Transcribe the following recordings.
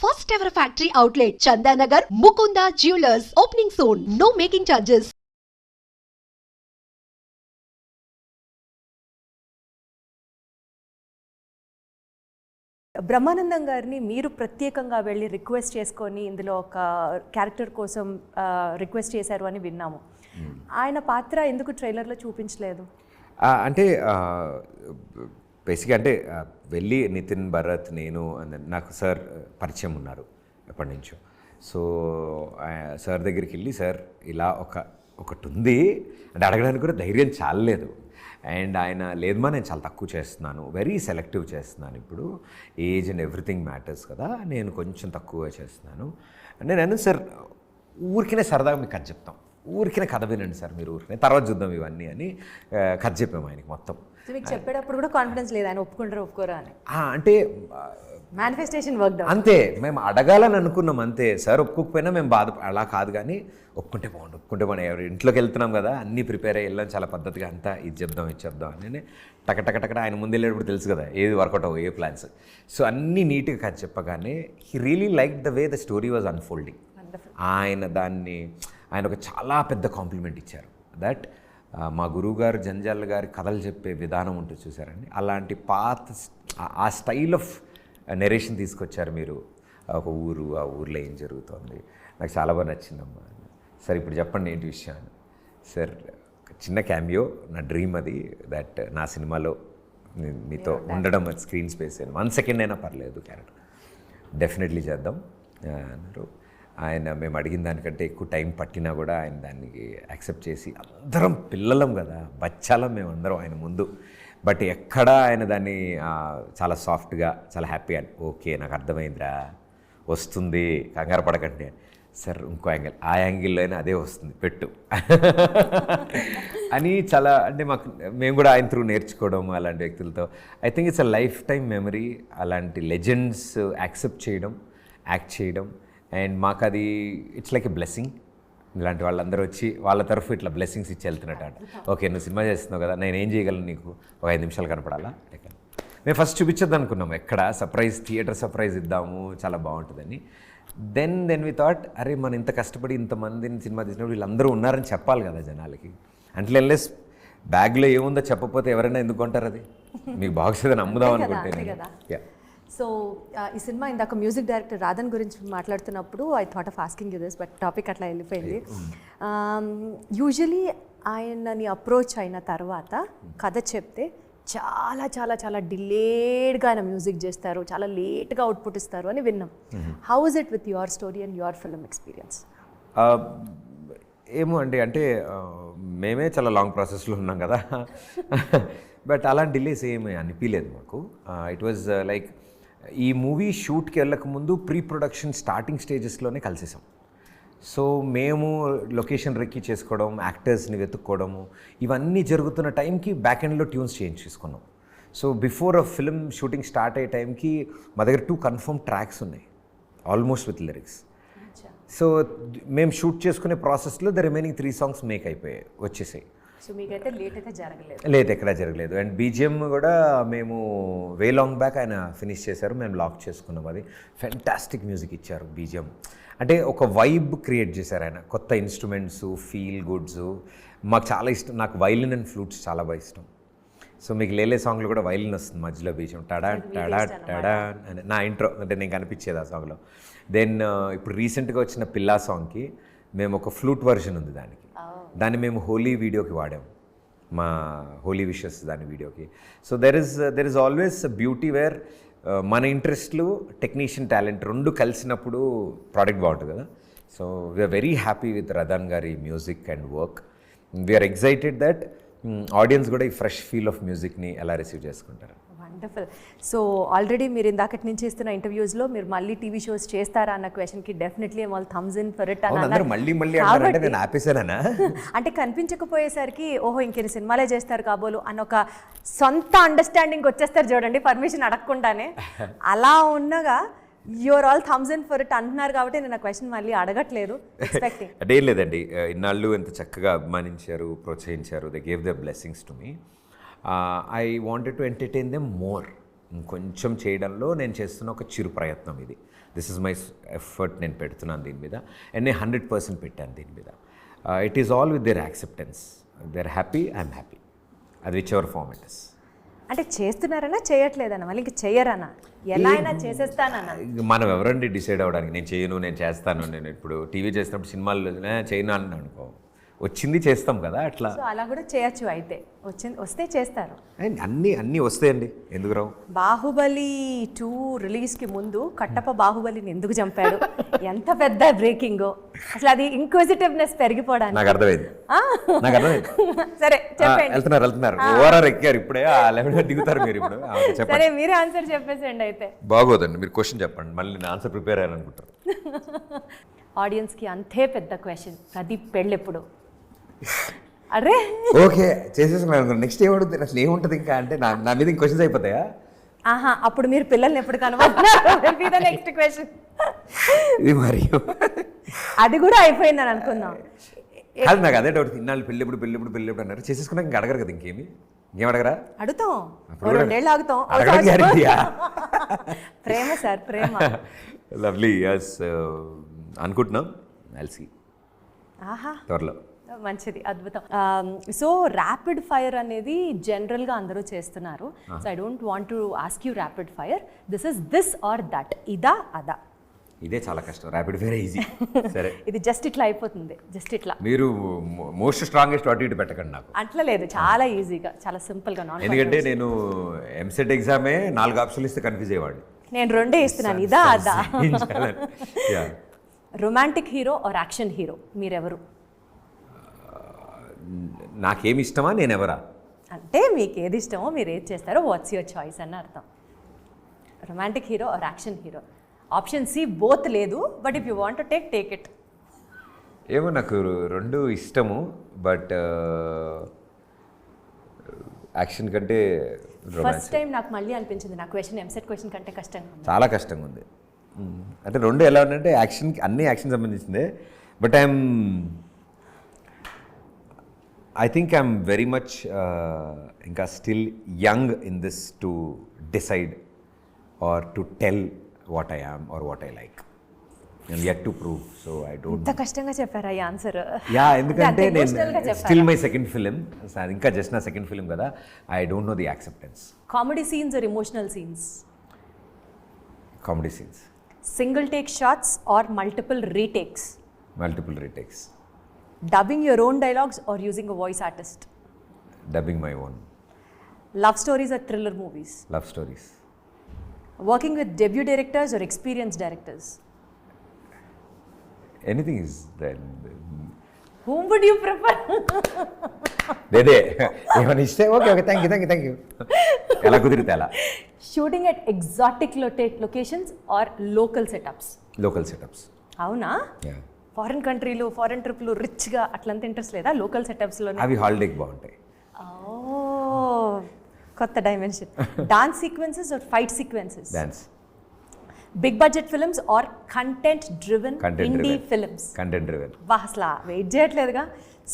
first ever factory outlet, Chandanagar, Mukunda Jewelers, opening soon. No making charges. Brahmanandam గారిని మీరు ప్రత్యేకంగా వెళ్ళి రిక్వెస్ట్ చేసుకొని ఇందులో ఒక క్యారెక్టర్ కోసం రిక్వెస్ట్ చేశారు అని విన్నాము. ఆయన పాత్ర ఎందుకు ట్రైలర్లో చూపించలేదు? అంటే బేసిక్గా అంటే వెళ్ళి నితిన్ భరత్ నేను నాకు సార్ పరిచయం ఉన్నారు ఎప్పటి నుంచో. సో సార్ దగ్గరికి వెళ్ళి సార్ ఇలా ఒకటి ఉంది అంటే అడగడానికి కూడా ధైర్యం చాలలేదు. అండ్ ఆయన లేదమ్మా నేను చాలా తక్కువ చేస్తున్నాను, వెరీ సెలెక్టివ్ చేస్తున్నాను, ఇప్పుడు ఏజ్ అండ్ ఎవ్రీథింగ్ మ్యాటర్స్ కదా, నేను కొంచెం తక్కువగా చేస్తున్నాను అంటే నేను సార్ ఊరికినే సరదాగా మీకు కథ చెప్తాం, ఊరికినే కథ వినండి సార్ మీరు ఊరికినే, తర్వాత చూద్దాం ఇవన్నీ అని కథ చెప్పాము ఆయనకి మొత్తం. మీకు చెప్పేటప్పుడు కూడా కాన్ఫిడెన్స్ లేదు ఆయన ఒప్పుకోరా అని? అంటే మేనిఫెస్టేషన్ వర్క్ అంతే, మేము అడగాలని అనుకున్నాం అంతే. సార్ ఒప్పుకోకపోయినా మేము అలా కాదు కానీ ఒప్పుకుంటే బాగుండు ఎవరి ఇంట్లోకి వెళ్తున్నాం కదా అన్నీ ప్రిపేర్ అయ్యి వెళ్ళాం చాలా పద్ధతిగా, అంతా ఇది చెప్దాం అని టక ఆయన ముందు వెళ్ళేటప్పుడు తెలుసు కదా ఏది వర్కౌట్ అవ్వ ఏ ప్లాన్స్. సో అన్నీ నీట్గా కాదు చెప్పగానే he really like the way the story was unfolding. ఆయన ఒక చాలా పెద్ద కాంప్లిమెంట్ ఇచ్చారు దట్ మా గురువుగారు జంజాల్ గారి కథలు చెప్పే విధానం ఉంటుంది చూసారండి, అలాంటి ఆ స్టైల్ ఆఫ్ నెరేషన్ తీసుకొచ్చారు మీరు. ఒక ఊరు, ఆ ఊర్లో ఏం జరుగుతుంది నాకు చాలా బాగా నచ్చిందమ్మా. సార్ ఇప్పుడు చెప్పండి ఏంటి విషయం అని. సార్ ఒక చిన్న క్యామియో, నా డ్రీమ్ అది, దట్ నా సినిమాలో మీతో ఉండడం స్క్రీన్ స్పేస్ 1 సెకండ్ అయినా పర్లేదు క్యారెక్టర్ డెఫినెట్లీ చేద్దాం అన్నారు. ఆయన మేము అడిగిన దానికంటే ఎక్కువ టైం పట్టినా కూడా ఆయన దానికి యాక్సెప్ట్ చేసి, అందరం పిల్లలం కదా బచ్చాలం మేమందరం ఆయన ముందు, బట్ ఎక్కడా ఆయన దాన్ని చాలా సాఫ్ట్గా చాలా హ్యాపీ అని ఓకే నాకు అర్థమైందిరా వస్తుంది కంగారు పడకండి సార్, ఇంకో యాంగిల్ ఆ యాంగిల్లో అయినా అదే వస్తుంది పెట్టు అని చాలా అంటే మేము కూడా ఆయన త్రూ నేర్చుకోవడం అలాంటి వ్యక్తులతో. I think it's a life time memory, అలాంటి లెజెండ్స్ యాక్సెప్ట్ చేయడం, యాక్ట్ చేయడం. అండ్ మాకు అది ఇట్స్ లైక్ ఎ బ్లెస్సింగ్. ఇలాంటి వాళ్ళందరూ వచ్చి వాళ్ళ తరఫు ఇట్లా బ్లెస్సింగ్స్ ఇచ్చి వెళ్తున్నట్టు అంటే ఓకే నువ్వు సినిమా చేస్తున్నావు కదా నేను ఏం చేయగలను నీకు ఒక 5 నిమిషాలు కనపడాలా. మేము ఫస్ట్ చూపించద్దు అనుకున్నాము, ఎక్కడ సర్ప్రైజ్ థియేటర్ సర్ప్రైజ్ ఇద్దాము చాలా బాగుంటుందని. దెన్ వి థాట్ అరే మనం ఇంత కష్టపడి ఇంతమందిని సినిమా తీసినప్పుడు వీళ్ళందరూ ఉన్నారని చెప్పాలి కదా జనాలకి. అంటే ఎల్ఎస్ బ్యాగ్లో ఏముందో చెప్పకపోతే ఎవరైనా ఎందుకు కొంటారు, అది మీకు బాగుంటుందని అమ్ముదాం అనుకుంటే. సో ఈ సినిమా ఇందాక మ్యూజిక్ డైరెక్టర్ రాధన్ గురించి మాట్లాడుతున్నప్పుడు I thought of asking you this, but topic అట్లా వెళ్ళిపోయింది. యూజువలీ ఆయనని అప్రోచ్ అయిన తర్వాత కథ చెప్తే చాలా చాలా చాలా డిలేడ్గా ఆయన మ్యూజిక్ చేస్తారు, చాలా లేట్గా అవుట్పుట్ ఇస్తారు అని విన్నాం. How is it with your story and your film experience? ఏమో అండి, అంటే మేమే చాలా లాంగ్ ప్రాసెస్లో ఉన్నాం కదా బట్ అలాంటి డిలేస్ ఏమీ అనిపించలేదు మాకు. ఇట్ వాజ్ లైక్ ఈ మూవీ షూట్కి వెళ్ళకముందు ప్రీ ప్రొడక్షన్ స్టార్టింగ్ స్టేజెస్లోనే కలిసేసాం. సో మేము లొకేషన్ రెక్కి చేసుకోవడం, యాక్టర్స్ని వెతుక్కోవడము, ఇవన్నీ జరుగుతున్న టైంకి బ్యాక్ ఎండ్లో ట్యూన్స్ చేంజ్ చేసుకున్నాం. So before a film shooting start అయ్యే టైంకి మా దగ్గర 2 కన్ఫర్మ్ ట్రాక్స్ ఉన్నాయి ఆల్మోస్ట్ విత్ లిరిక్స్. సో మేము షూట్ చేసుకునే ప్రాసెస్లో ద రిమైనింగ్ 3 సాంగ్స్ మేక్ అయిపోయాయి, వచ్చేసాయి. సో మీకైతే లేట్ ఎక్కడా జరగలేదు. అండ్ బీజిఎం కూడా మేము వే లాంగ్ బ్యాక్ ఆయన ఫినిష్ చేశారు, మేము లాక్ చేసుకున్నాం. అది ఫెంటాస్టిక్ మ్యూజిక్ ఇచ్చారు బీజిఎం, అంటే ఒక వైబ్ క్రియేట్ చేశారు ఆయన, కొత్త ఇన్స్ట్రుమెంట్స్, ఫీల్ గుడ్స్. మాకు చాలా ఇష్టం, నాకు వైలిన్ అండ్ ఫ్లూట్స్ చాలా బాగా ఇష్టం. సో మీకు లేలే సాంగ్లో కూడా వైలిన్ వస్తుంది మధ్యలో బీజిఎం టడా టడా టడా అని నా ఇంట్రో అంటే నేను కనిపించేది ఆ సాంగ్లో. దెన్ ఇప్పుడు రీసెంట్గా వచ్చిన పిల్లా సాంగ్కి మేము ఒక ఫ్లూట్ వర్షన్ ఉంది దాన్ని మేము హోలీ వీడియోకి వాడాము, మా హోలీ విషెస్ దాని వీడియోకి. So there is always beauty where మన ఇంట్రెస్ట్లు టెక్నీషియన్ టాలెంట్ రెండు కలిసినప్పుడు ప్రోడక్ట్ బాగుంటుంది కదా. So we are very happy with Radhan గారి music and work. We are excited that audience కూడా ఈ ఫ్రెష్ ఫీల్ ఆఫ్ మ్యూజిక్ని ఎలా రిసీవ్ చేసుకుంటారు. వండర్ఫుల్. సో ఆల్రెడీ మీరు ఇందాకటి నుంచి ఇస్తున్న ఇంటర్వ్యూస్లో మీరు మళ్ళీ టీవీ షోస్ చేస్తారా అన్న క్వశ్చన్కి డెఫినెట్లీ వాళ్ళు థమ్స్ ఇన్ ఫర్ ఇట్ అన్నారు. అంటే కనిపించకపోయేసరికి ఓహో ఇంకెన్ని సినిమాలే చేస్తారు కాబోలు అన్న ఒక సొంత అండర్స్టాండింగ్ వచ్చేస్తారు చూడండి పర్మిషన్ అడగకుండానే. అలా ఉన్నగా you are all thumbs in for it అంటున్నారు కాబట్టి నేను ఆ క్వశ్చన్ మళ్ళీ అడగట్లేదు. ఎక్స్పెక్టింగ్ అదే లేదండి, ఇన్నాళ్ళు ఎంత చక్కగా అభిమానించారు, ప్రోత్సహించారు. They gave the blessings to me. I wanted to entertain them more. ఇంకొంచెం చేయడంలో నేను చేస్తున్న ఒక చిరు ప్రయత్నం ఇది. దిస్ ఇస్ మై ఎఫర్ట్ నేను పెడుతున్నాను దీని మీద అండ్ నేను 100% పెట్టాను దీని మీద. It is all with their acceptance. They are happy, I'm happy, అది whichever form it is. అంటే చేస్తున్నారనా చేయట్లేదన్నా, మళ్ళీ ఇంక చెయ్యరన్నా, ఎలా అయినా చేసేస్తానన్నా? మనం ఎవరండి డిసైడ్ అవ్వడానికి? నేను చేయను, నేను చేస్తాను. నేను ఇప్పుడు టీవీ చేసినప్పుడు సినిమాలు చేయను అని అనుకో, వచ్చింది చేస్తాం కదా అట్లా. సో అలా కూడా చేయొచ్చు అయితే, వస్తే చేస్తారు. అన్నీ వస్తాయండి, ఎందుకు రావు? బాహుబలి 2 రిలీజ్కి ముందు కట్టప్ప బాహుబలిని ఎందుకు చంపాడు, ఎంత పెద్ద బ్రేకింగ్ అసలు, అది ఇంక్విజిటివ్నెస్ పెరిగిపోవడానికి. నాకు అర్థమైంది. సరే చెప్పండి. వెళ్తున్నారు ఓవరాల్ ఎక్కారు ఇప్పుడే, ఆ లెవెల్ దిగుతారు మీరు ఇప్పుడు. సరే మీరే ఆన్సర్ చెప్పేసండి అయితే. బాగోదండి, మీరు క్వశ్చన్ చెప్పండి, మళ్ళీ నేను ఆన్సర్ ప్రిపేర్ అయ్యాను అనుకుంటారు. ఆడియన్స్కి అంతే పెద్ద క్వశ్చన్, ప్రదీప్ పెళ్ళెప్పుడు? అరే ఓకే చేసేసుకున్నాను, నెక్స్ట్ ఏమడుతుంది అసలు, ఏముంటుంది ఇంకా అంటే నా మీద ఇంక క్వశ్చన్స్ అయిపోతాయా? ఆహా, అప్పుడు మీరు పిల్లల్ని ఎప్పుడు కనబడుతున్నారు? నెక్స్ట్ క్వశ్చన్ ఇది మరి అది కూడా అయిపోయిందని అనుకుందాం. అది నాకు అదే డౌట్, ఇన్నాళ్ళు పెళ్ళెప్పుడు అన్నారు, చేసేసుకున్నాక ఇంకా అడగరు కదా, ఇంకేం అడగరా? అడుగుతాం, 2 ఏళ్ళు ఆగుతాం. ప్రేమ సార్, ప్రేమ. లవ్లీ, యస్ అనుకుంటున్నాం, ఎల్సీ ఆహా త్వరలో. మంచిది, అద్భుతం. సో ర్యాపిడ్ ఫైర్ అనేది జనరల్గా అందరూ చేస్తున్నారు. So I don't want to ask you rapid fire, this or that, ఇదా అదా? ఇదే చాలా కష్టం, ర్యాపిడ్ ఫైర్ ఈజీ. సరే ఇది జస్ట్ ఇట్లా అయిపోతుంది, జస్ట్ ఇట్లా. మీరు మోస్ట్ స్ట్రాంగెస్ట్ అటు ఇటు పెట్టకండి నాకు. అట్లా లేదు, చాలా ఈజీగా, చాలా సింపుల్గా. ఎందుకంటే నేను ఎంసెట్ ఎగ్జామే 4 ఆప్షన్లు ఇస్తే కన్ఫ్యూజ్ అయ్యేవాడిని. నేను 2 ఇస్తున్నాను, ఇదా అదా? Romantic hero or action hero, మీరెవరు? నాకేమి ఇష్టమా, నేను ఎవరా? అంటే మీకు ఏది ఇష్టమో మీరు ఏది చేస్తారో, వాట్స్ యువర్ చాయిస్ అని అర్థం. Romantic hero or action hero. Option C both లేదు, but if you want to take it. ఏమో నాకు 2 ఇష్టము, బట్ యాక్షన్ కంటే ఫస్ట్ టైం నాకు మళ్ళీ అనిపించింది నా క్వశ్చన్ ఎంసెట్ క్వశ్చన్ కంటే కష్టంగా ఉంది. చాలా కష్టంగా ఉంది. అంటే 2 ఎలా ఉందంటే అన్ని యాక్షన్ సంబంధించిందే, but I think I'm very much ఇంకా still young in this to decide or to tell what I am or what I like. I'm yet to prove, so I don't. ఇంత కష్టంగా చెప్పారా ఈ ఆన్సర్? యా, ఎందుకంటే నేను still my second film, ఇంకా just నా second film కదా, I don't know the acceptance. Comedy scenes or emotional scenes? Comedy scenes. Single take shots or multiple retakes? Multiple retakes. Dubbing your own dialogues or using a voice artist? Dubbing my own. Love stories or thriller movies? Love stories. Working with debut directors or experienced directors? Anything is there. Whom would you prefer? They ఏమైనా ఇస్తే okay thank you ఎలా కుదిరితే అలా. Shooting at exotic locations or local setups? Local setups. అవునా? Foreign కంట్రీలు, foreign ట్రిప్లు, రిచ్గా అట్లంతా interest లేదా? Local సెటప్స్లో అవి హాలిడేకి బాగుంటాయి. కొత్త dimension. Dance sequences or fight sequences? Dance. Big budget films or content driven indie films? Content driven. వా, అసలు వెయిట్ చేయట్లేదుగా.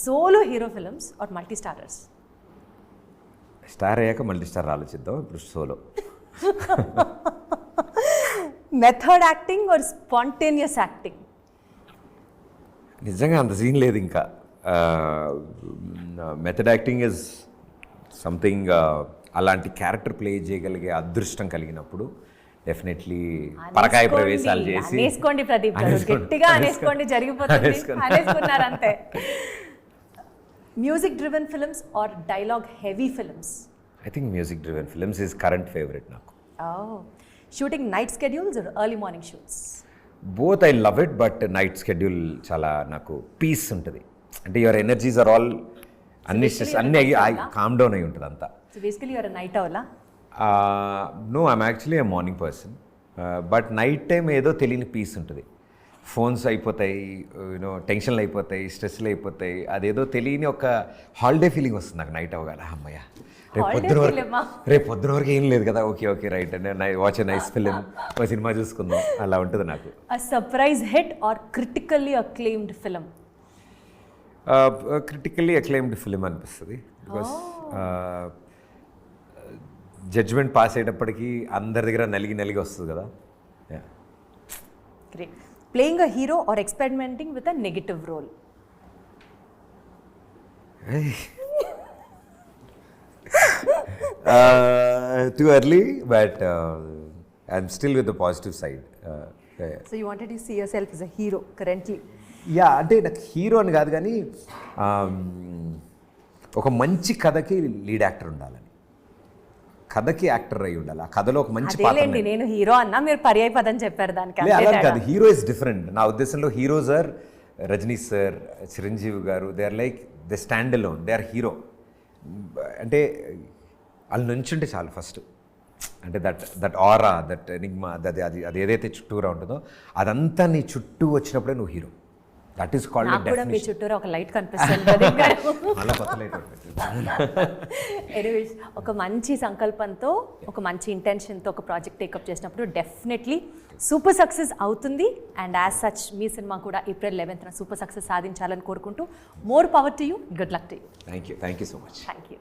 Solo hero films or multi starrers? Star అయ్యాక మల్టీ స్టార్ ఆలోచిద్దాం, ఇప్పుడు solo. Method acting or spontaneous acting? నిజంగా అంత scene లేదు ఇంకా. మెథడ్ యాక్టింగ్ ఇస్ సంథింగ్, అలాంటి క్యారెక్టర్ ప్లే చేయగలిగే అదృష్టం కలిగినప్పుడు డెఫినెట్లీ పరకాయ ప్రవేశాలు చేసి అనేసుకోండి ప్రదీప్ గారు, గట్టిగా అనేసుకోండి, జరిగిపోతుంది. అనేసుకున్నారు అంతే. Music driven films or dialogue heavy films? I think music driven films is current favourite నాకు. Shooting night schedules or early morning shoots? Both I love it, but night schedule చాలా నాకు పీస్ ఉంటుంది. అంటే యువర్ ఎనర్జీస్ ఆర్ ఆల్ అన్ని calm down అయి ఉంటుంది అంతా. So basically your night అవులా? No, I'm actually a morning person, but night time ఏదో తెలియని పీస్ ఉంటుంది. ఫోన్స్ అయిపోతాయి, యూనో టెన్షన్లు అయిపోతాయి, స్ట్రెస్లు అయిపోతాయి, అదేదో తెలియని ఒక హాలిడే ఫీలింగ్ వస్తుంది నాకు నైట్ అవ్వగానే. అమ్మయ్య, రేపు పొద్దున వరకు ఏం లేదు కదా, okay right and watch a nice film, ఒక సినిమా చూసుకుందాం, అలా ఉంటుంది నాకు. A surprise hit or critically acclaimed film? Critically acclaimed film అనిపిస్తుంది. బికాస్ జడ్జ్మెంట్ పాస్ అయ్యేటప్పటికి అందరి దగ్గర నలిగి వస్తుంది కదా. Great. Playing a hero or experimenting with a negative role? Too early, but I'm still with the positive side. So you wanted to see yourself as a hero currently? Yeah, అంటే నాకు hero అని కాదు కానీ ఒక మంచి కథకి lead actor ఉండాలని, కథకి యాక్టర్ అయి ఉండాలి, ఆ కథలో ఒక మంచి పాత్ర. అదేలేండి, నేను హీరో అన్నా, మీరు పర్యాయ పదం చెప్పారు దానికి. అలా కాదు, హీరో ఇస్ డిఫరెంట్. నా ఉద్దేశంలో heroes are Rajini sir, Chiranjeevi garu, they are like they stand alone, they are hero. అంటే వాళ్ళు నుంచుంటే చాలు ఫస్ట్, అంటే దట్ ఆరా, దట్ ఎనిగ్మా, అది ఏదైతే చుట్టూరా ఉంటుందో అదంతా నీ చుట్టూ వచ్చినప్పుడే నువ్వు hero. That is called definition. మీ చుట్టూరా ఒక లైట్ కనిపిస్తుంది. ఎనీవేస్, ఒక మంచి సంకల్పంతో, ఒక మంచి ఇంటెన్షన్తో ఒక ప్రాజెక్ట్ టేకప్ చేసినప్పుడు డెఫినెట్లీ సూపర్ సక్సెస్ అవుతుంది. And as such me cinema కూడా April 11th సూపర్ సక్సెస్ సాధించాలని కోరుకుంటూ, more power to you, good luck to you. Thank you so much. Thank you.